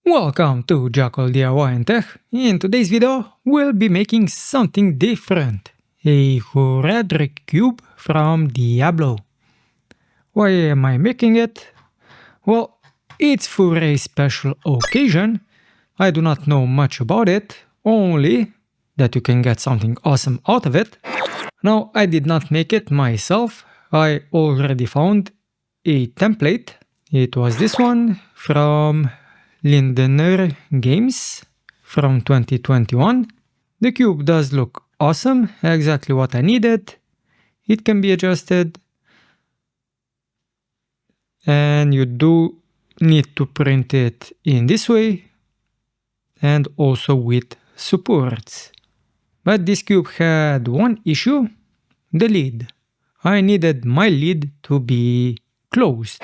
Welcome to Jackal DIY and Tech. In today's video, we'll be making something different. A Horadric cube from Diablo. Why am I making it? Well, it's for a special occasion. I do not know much about it, only that you can get something awesome out of it. Now, I did not make it myself. I already found a template. It was this one from Lindener Games from 2021. The cube does look awesome, exactly what I needed. It can be adjusted, and you do need to print it in this way and also with supports. But this cube had one issue, the lid. I needed my lid to be closed.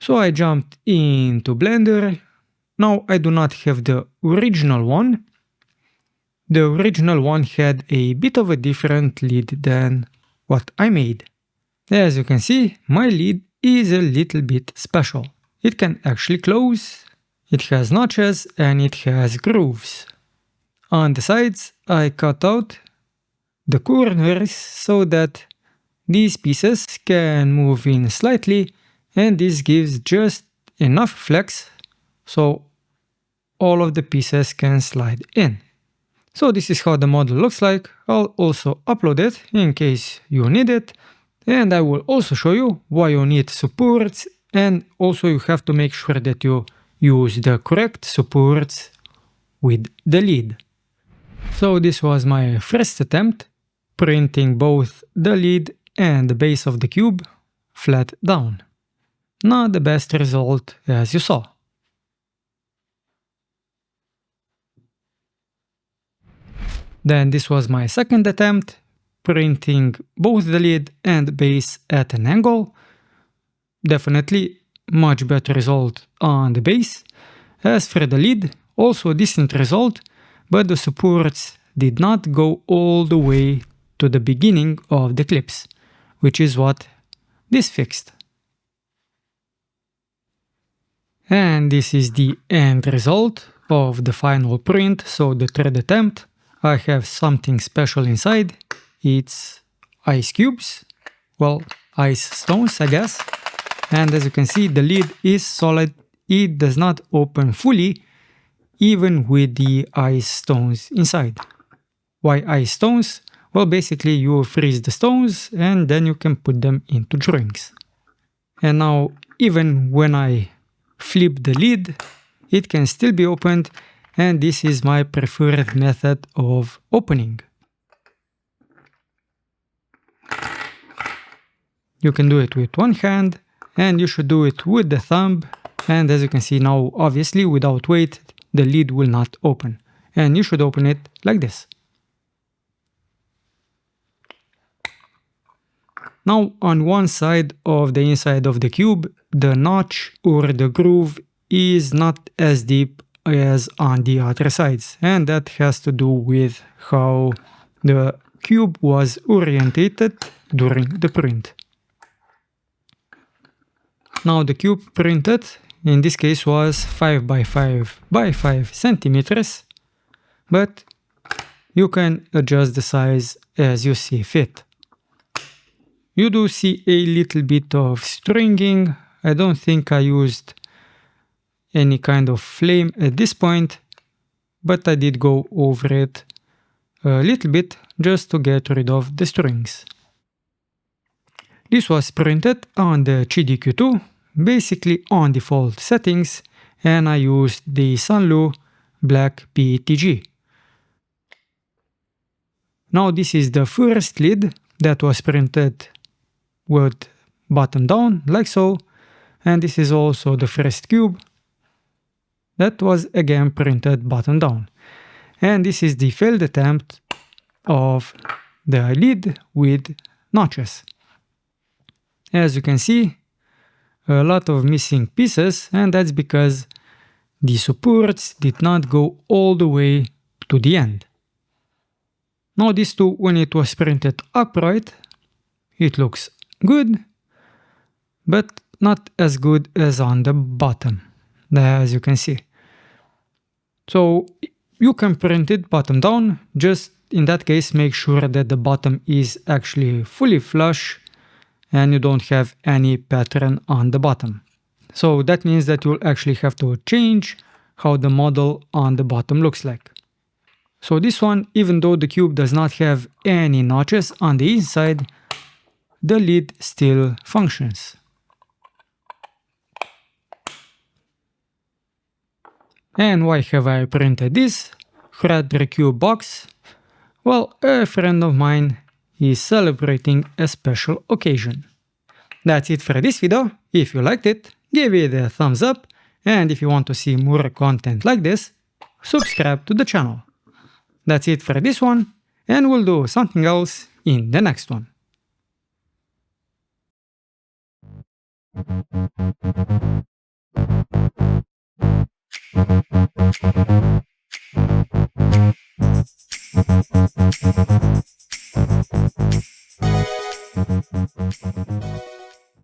So I jumped into Blender. Now I do not have the original one. The original one had a bit of a different lid than what I made. As you can see, my lid is a little bit special. It can actually close, it has notches, and it has grooves. On the sides, I cut out the corners so that these pieces can move in slightly, and this gives just enough flex so all of the pieces can slide in. So this is how the model looks like. I'll also upload it in case you need it, and I will also show you why you need supports, and also you have to make sure that you use the correct supports with the lid. So this was my first attempt, printing both the lid and the base of the cube flat down. Not the best result, as you saw. Then this was my second attempt, printing both the lid and base at an angle. Definitely much better result on the base. As for the lid, also decent result, but the supports did not go all the way to the beginning of the clips, which is what this fixed. And this is the end result of the final print, so the third attempt. I have something special inside. It's ice cubes, well, ice stones, I guess. And as you can see, the lid is solid. It does not open fully, even with the ice stones inside. Why ice stones? Well, basically you freeze the stones and then you can put them into drinks. And now, even when I flip the lid, it can still be opened, and this is my preferred method of opening. You can do it with one hand, and you should do it with the thumb, and as you can see now, obviously without weight, the lid will not open. And you should open it like this. Now on one side of the inside of the cube, the notch or the groove is not as deep as on the other sides, and that has to do with how the cube was orientated during the print. Now the cube printed in this case was 5 by 5 by 5 centimeters, but you can adjust the size as you see fit. You do see a little bit of stringing. I don't think I used any kind of flame at this point, but I did go over it a little bit just to get rid of the strings. This was printed on the GDQ2, basically on default settings, and I used the Sanlu Black PETG. Now this is the first lid that was printed with bottom down, like so, and this is also the first cube that was again printed bottom down. And this is the failed attempt of the lid with notches. As you can see, a lot of missing pieces, and that's because the supports did not go all the way to the end. Now this too, when it was printed upright, it looks good, but not as good as on the bottom, as you can see. So you can print it bottom down, just in that case make sure that the bottom is actually fully flush and you don't have any pattern on the bottom. So that means that you'll actually have to change how the model on the bottom looks like. So this one, even though the cube does not have any notches on the inside, the lid still functions. And why have I printed this Horadric cube box? Well, a friend of mine is celebrating a special occasion. That's it for this video. If you liked it, give it a thumbs up, and if you want to see more content like this, subscribe to the channel. That's it for this one, and we'll do something else in the next one.